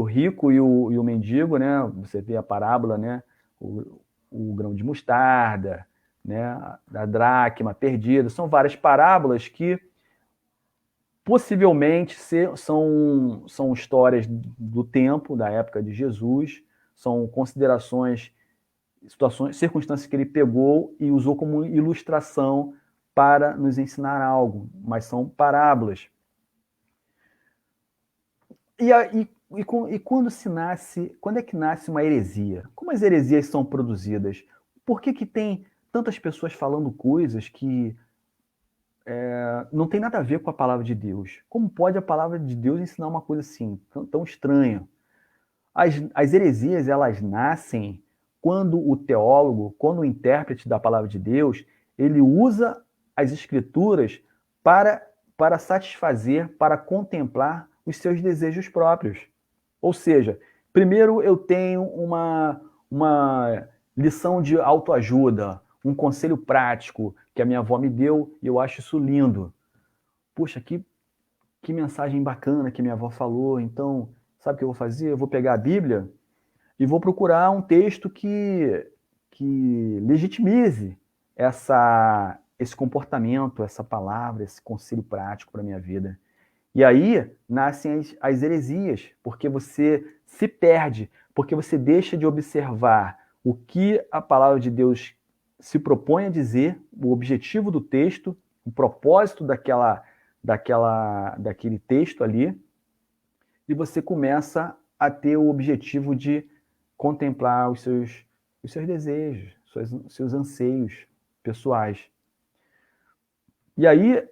rico e o mendigo, né? Você vê a parábola, né? O grão de mostarda, né? A dracma perdida. São várias parábolas que possivelmente são histórias do tempo, da época de Jesus, são considerações, situações, circunstâncias que ele pegou e usou como ilustração para nos ensinar algo, mas são parábolas. E quando é que nasce uma heresia? Como as heresias são produzidas? Por que tem tantas pessoas falando coisas que não tem nada a ver com a palavra de Deus? Como pode a palavra de Deus ensinar uma coisa assim, tão estranha? As heresias, elas nascem quando o teólogo, quando o intérprete da palavra de Deus, ele usa as escrituras para satisfazer, para contemplar os seus desejos próprios. Ou seja, primeiro eu tenho uma lição de autoajuda, um conselho prático que a minha avó me deu e eu acho isso lindo. Puxa, que mensagem bacana que minha avó falou. Então, sabe o que eu vou fazer? Eu vou pegar a Bíblia e vou procurar um texto que legitimize esse comportamento, essa palavra, esse conselho prático para a minha vida. E aí nascem as heresias, porque você se perde, porque você deixa de observar o que a palavra de Deus se propõe a dizer, o objetivo do texto, o propósito daquele texto ali, e você começa a ter o objetivo de contemplar os seus desejos, seus anseios pessoais. E aí,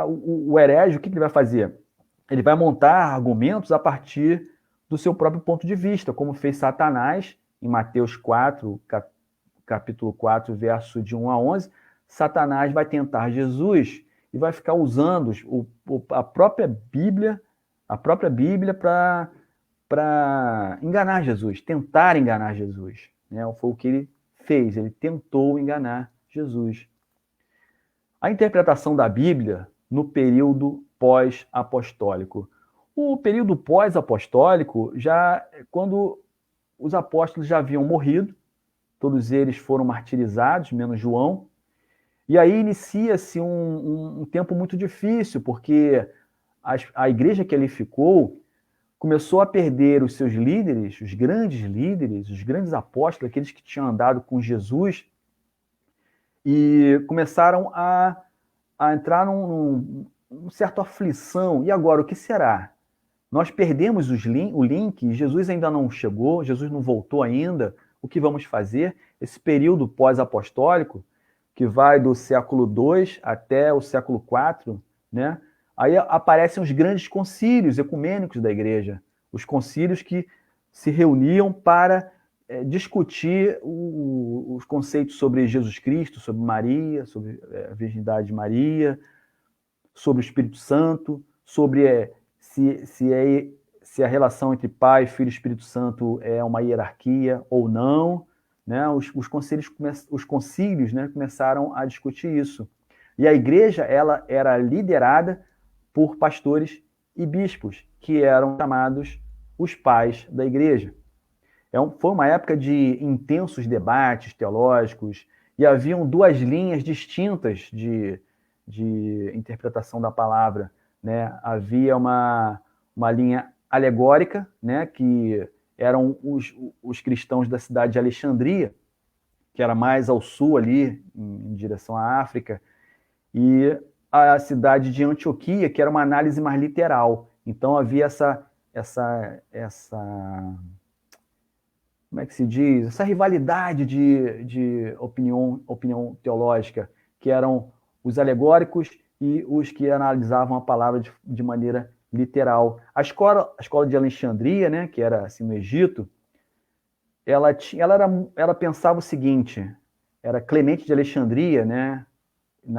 o herege, o que ele vai fazer? Ele vai montar argumentos a partir do seu próprio ponto de vista, como fez Satanás em Mateus 4, capítulo 4, verso de 1 a 11. Satanás vai tentar Jesus e vai ficar usando a própria Bíblia para enganar Jesus, tentar enganar Jesus. Né? Foi o que ele fez, ele tentou enganar Jesus. A interpretação da Bíblia no período pós-apostólico. O período pós-apostólico, já quando os apóstolos já haviam morrido, todos eles foram martirizados, menos João, e aí inicia-se um tempo muito difícil, porque a igreja que ali ficou começou a perder os seus líderes, os grandes apóstolos, aqueles que tinham andado com Jesus, e começaram a entrar num certa aflição. E agora, o que será? Nós perdemos o link, Jesus ainda não chegou, Jesus não voltou ainda, o que vamos fazer? Esse período pós-apostólico, que vai do século II até o século IV, né? Aí aparecem os grandes concílios ecumênicos da igreja, os concílios que se reuniam para discutir os conceitos sobre Jesus Cristo, sobre Maria, sobre a virgindade de Maria, sobre o Espírito Santo, sobre se a relação entre Pai, Filho e Espírito Santo é uma hierarquia ou não. Né? Os concílios, né, começaram a discutir isso. E a igreja ela era liderada por pastores e bispos, que eram chamados os pais da igreja. Foi uma época de intensos debates teológicos e haviam duas linhas distintas de interpretação da palavra. Né? Havia uma linha alegórica, né, que eram os cristãos da cidade de Alexandria, que era mais ao sul ali, em direção à África, e a cidade de Antioquia, que era uma análise mais literal. Então havia essa como é que se diz? Essa rivalidade de opinião teológica, que eram os alegóricos e os que analisavam a palavra de maneira literal. A escola de Alexandria, né, que era assim, no Egito, ela pensava o seguinte, era Clemente de Alexandria, né,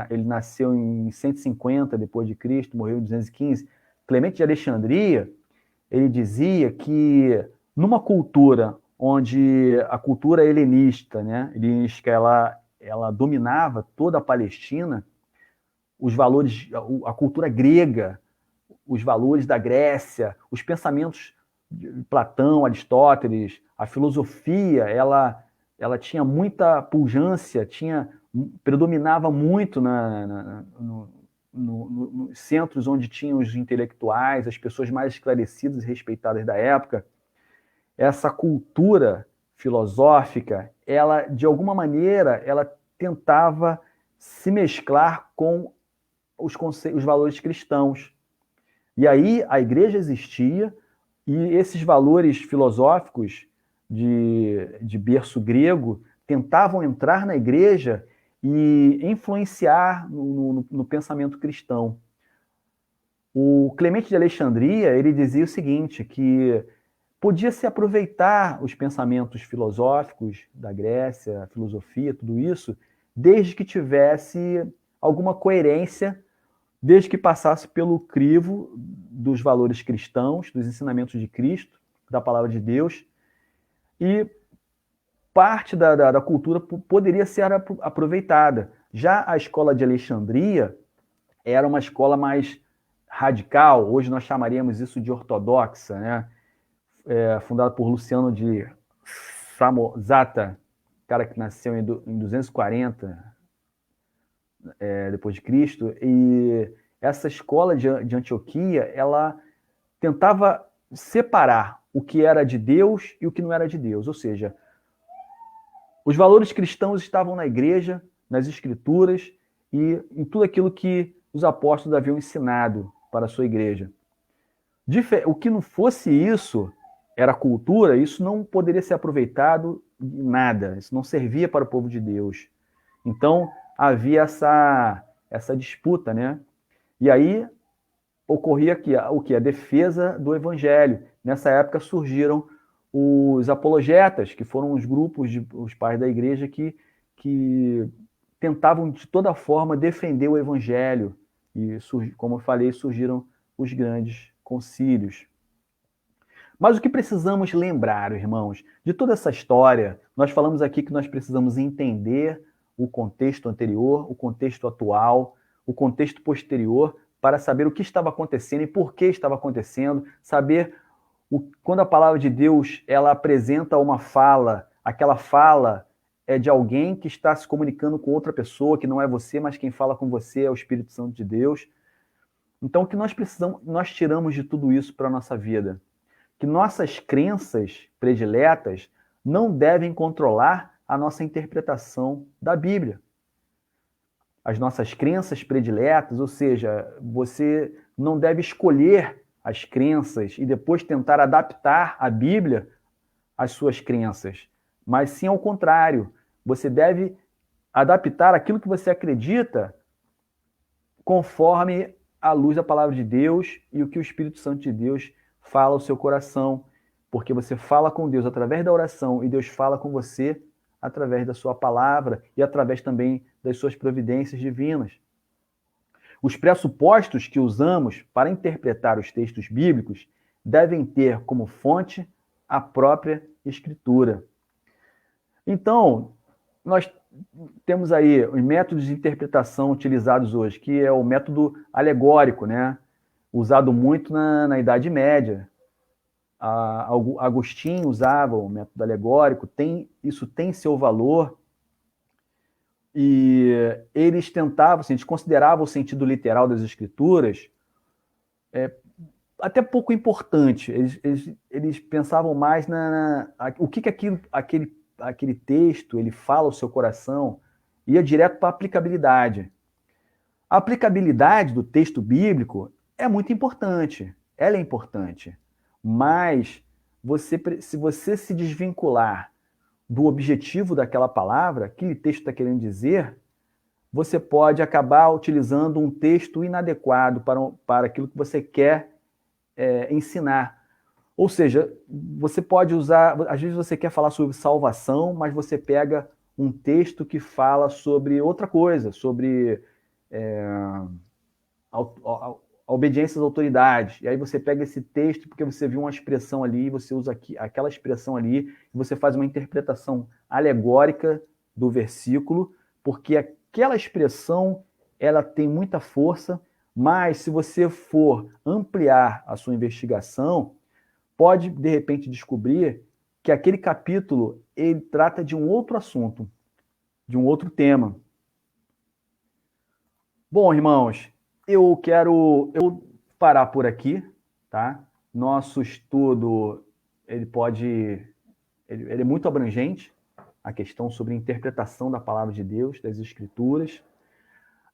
ele nasceu em 150 depois de Cristo, morreu em 215. Clemente de Alexandria, ele dizia que numa cultura onde a cultura helenista, né, ela dominava toda a Palestina, os valores, a cultura grega, os valores da Grécia, os pensamentos de Platão, Aristóteles, a filosofia, ela tinha muita pujança, predominava muito nos centros onde tinham os intelectuais, as pessoas mais esclarecidas e respeitadas da época. Essa cultura filosófica, ela, de alguma maneira, ela tentava se mesclar com os valores cristãos. E aí a igreja existia e esses valores filosóficos de berço grego tentavam entrar na igreja e influenciar no pensamento cristão. O Clemente de Alexandria, ele dizia o seguinte, que podia-se aproveitar os pensamentos filosóficos da Grécia, a filosofia, tudo isso, desde que tivesse alguma coerência, desde que passasse pelo crivo dos valores cristãos, dos ensinamentos de Cristo, da palavra de Deus, e parte da cultura poderia ser aproveitada. Já a escola de Alexandria era uma escola mais radical, hoje nós chamaríamos isso de ortodoxa, né? Fundada por Luciano de Samosata, cara que nasceu em 240 depois de Cristo, e essa escola de Antioquia, ela tentava separar o que era de Deus e o que não era de Deus. Ou seja, os valores cristãos estavam na igreja, nas escrituras e em tudo aquilo que os apóstolos haviam ensinado para a sua igreja. O que não fosse isso, era cultura, isso não poderia ser aproveitado em nada, isso não servia para o povo de Deus. Então, havia essa disputa, né? E aí ocorria o que? A defesa do evangelho. Nessa época surgiram os apologetas, que foram os grupos, os pais da igreja que tentavam de toda forma defender o evangelho. E, como eu falei, surgiram os grandes concílios. Mas o que precisamos lembrar, irmãos, de toda essa história, nós falamos aqui que nós precisamos entender o contexto anterior, o contexto atual, o contexto posterior, para saber o que estava acontecendo e por que estava acontecendo, saber quando a palavra de Deus ela apresenta uma fala, aquela fala é de alguém que está se comunicando com outra pessoa, que não é você, mas quem fala com você é o Espírito Santo de Deus. Então, o que nós tiramos de tudo isso para a nossa vida? Que nossas crenças prediletas não devem controlar a nossa interpretação da Bíblia. As nossas crenças prediletas, ou seja, você não deve escolher as crenças e depois tentar adaptar a Bíblia às suas crenças, mas sim ao contrário. Você deve adaptar aquilo que você acredita conforme a luz da palavra de Deus e o que o Espírito Santo de Deus fala ao seu coração, porque você fala com Deus através da oração e Deus fala com você através da sua palavra e através também das suas providências divinas. Os pressupostos que usamos para interpretar os textos bíblicos devem ter como fonte a própria Escritura. Então, nós temos aí os métodos de interpretação utilizados hoje, que é o método alegórico, né? Usado muito na Idade Média. Agostinho usava o método alegórico, isso tem seu valor, e eles tentavam, assim, eles consideravam o sentido literal das escrituras até pouco importante. Eles pensavam mais o que aquele texto ele fala ao seu coração, ia direto para a aplicabilidade. A aplicabilidade do texto bíblico é muito importante, ela é importante, mas se você se desvincular do objetivo daquela palavra, aquele texto está querendo dizer, você pode acabar utilizando um texto inadequado para aquilo que você quer ensinar. Ou seja, você pode usar, às vezes você quer falar sobre salvação, mas você pega um texto que fala sobre outra coisa, sobre a obediência às autoridades. E aí você pega esse texto porque você viu uma expressão ali, você usa aquela expressão ali, e você faz uma interpretação alegórica do versículo, porque aquela expressão ela tem muita força, mas se você for ampliar a sua investigação, pode, de repente, descobrir que aquele capítulo ele trata de um outro assunto, de um outro tema. Bom, irmãos, eu quero parar por aqui, tá? Nosso estudo, ele é muito abrangente, a questão sobre a interpretação da palavra de Deus, das Escrituras.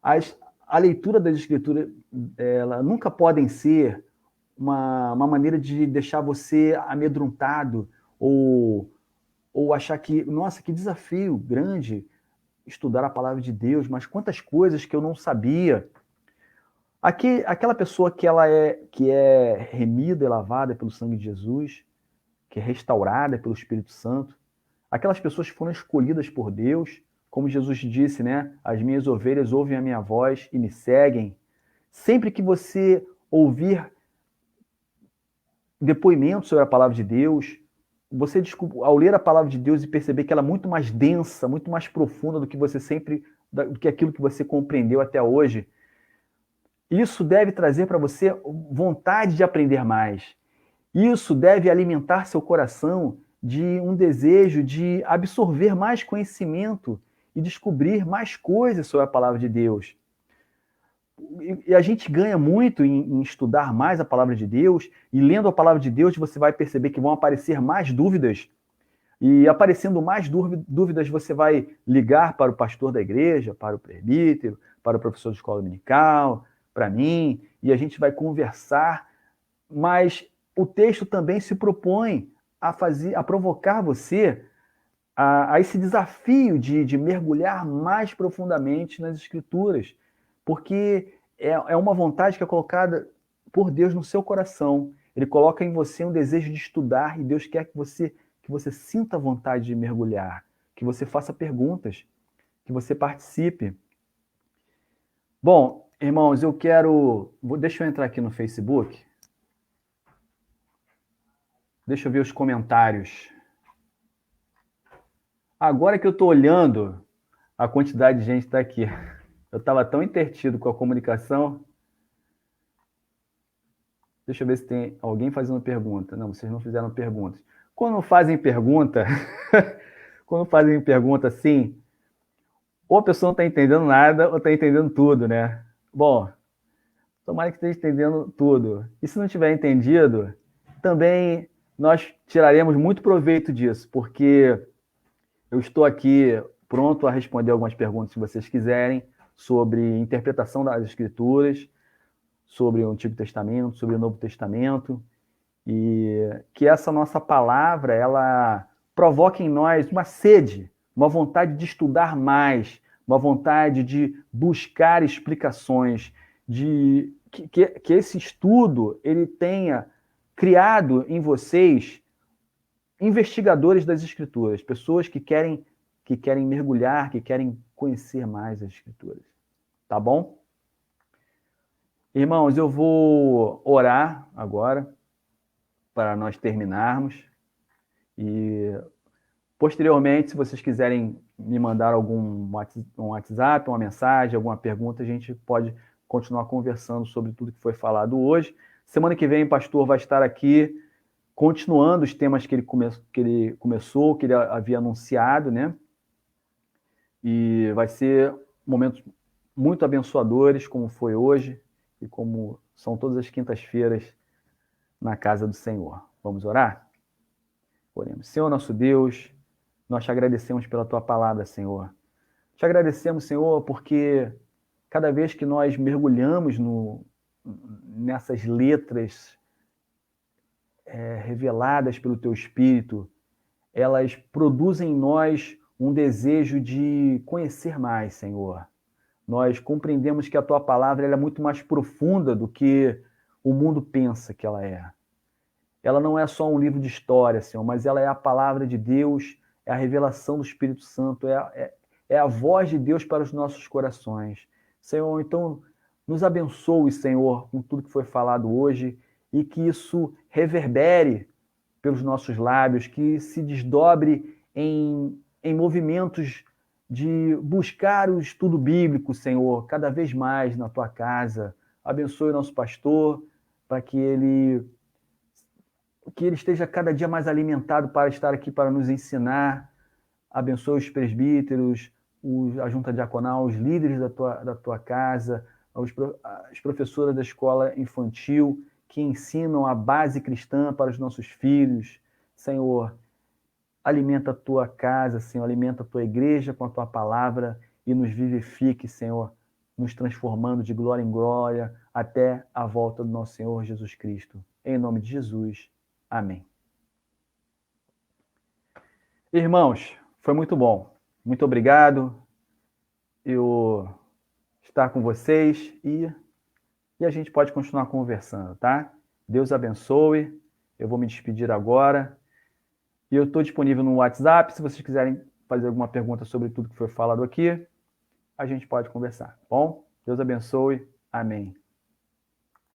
A leitura das Escrituras, ela nunca podem ser uma maneira de deixar você amedrontado ou achar que, nossa, que desafio grande estudar a palavra de Deus, mas quantas coisas que eu não sabia. Aquela pessoa que é remida e lavada pelo sangue de Jesus, que é restaurada pelo Espírito Santo, aquelas pessoas que foram escolhidas por Deus, como Jesus disse, né? As minhas ovelhas ouvem a minha voz e me seguem. Sempre que você ouvir depoimentos sobre a palavra de Deus, você ao ler a palavra de Deus e perceber que ela é muito mais densa, muito mais profunda do que do que aquilo que você compreendeu até hoje, isso deve trazer para você vontade de aprender mais. Isso deve alimentar seu coração de um desejo de absorver mais conhecimento e descobrir mais coisas sobre a palavra de Deus. E a gente ganha muito em estudar mais a palavra de Deus, e lendo a palavra de Deus você vai perceber que vão aparecer mais dúvidas, e aparecendo mais dúvidas você vai ligar para o pastor da igreja, para o presbítero, para o professor de escola dominical, para mim, e a gente vai conversar, mas o texto também se propõe a provocar você a esse desafio de mergulhar mais profundamente nas Escrituras, porque é uma vontade que é colocada por Deus no seu coração. Ele coloca em você um desejo de estudar e Deus quer que você sinta a vontade de mergulhar, que você faça perguntas, que você participe. Bom, irmãos, deixa eu entrar aqui no Facebook. Deixa eu ver os comentários. Agora que eu estou olhando a quantidade de gente que está aqui. Eu estava tão entretido com a comunicação. Deixa eu ver se tem alguém fazendo pergunta. Não, vocês não fizeram perguntas. Quando fazem pergunta, assim, ou a pessoa não está entendendo nada ou está entendendo tudo, né? Bom, tomara que esteja entendendo tudo. E se não tiver entendido, também nós tiraremos muito proveito disso, porque eu estou aqui pronto a responder algumas perguntas, se vocês quiserem, sobre interpretação das Escrituras, sobre o Antigo Testamento, sobre o Novo Testamento, e que essa nossa palavra, ela provoque em nós uma sede, uma vontade de estudar mais, uma vontade de buscar explicações, de que esse estudo ele tenha criado em vocês investigadores das Escrituras, pessoas que querem mergulhar, que querem conhecer mais as Escrituras. Tá bom? Irmãos, eu vou orar agora para nós terminarmos. E posteriormente, se vocês quiserem me mandar um WhatsApp, uma mensagem, alguma pergunta, a gente pode continuar conversando sobre tudo que foi falado hoje. Semana que vem o pastor vai estar aqui continuando os temas que ele começou, que ele havia anunciado, né? E vai ser momentos muito abençoadores, como foi hoje e como são todas as quintas-feiras na casa do Senhor. Vamos orar? Oremos. Senhor nosso Deus, nós te agradecemos pela tua palavra, Senhor. Te agradecemos, Senhor, porque cada vez que nós mergulhamos nessas letras reveladas pelo teu Espírito, elas produzem em nós um desejo de conhecer mais, Senhor. Nós compreendemos que a tua palavra ela é muito mais profunda do que o mundo pensa que ela é. Ela não é só um livro de história, Senhor, mas ela é a palavra de Deus, é a revelação do Espírito Santo, é a voz de Deus para os nossos corações. Senhor, então, nos abençoe, Senhor, com tudo que foi falado hoje e que isso reverbere pelos nossos lábios, que se desdobre em movimentos de buscar o estudo bíblico, Senhor, cada vez mais na tua casa. Abençoe o nosso pastor, para que ele esteja cada dia mais alimentado para estar aqui para nos ensinar. Abençoe os presbíteros, a junta diaconal, os líderes da tua casa, as professoras da escola infantil, que ensinam a base cristã para os nossos filhos. Senhor, alimenta a tua casa, Senhor, alimenta a tua igreja com a tua palavra e nos vivifique, Senhor, nos transformando de glória em glória até a volta do nosso Senhor Jesus Cristo. Em nome de Jesus. Amém. Irmãos, foi muito bom. Muito obrigado eu estar com vocês e a gente pode continuar conversando, tá? Deus abençoe. Eu vou me despedir agora. E eu estou disponível no WhatsApp. Se vocês quiserem fazer alguma pergunta sobre tudo que foi falado aqui, a gente pode conversar, tá bom? Deus abençoe. Amém.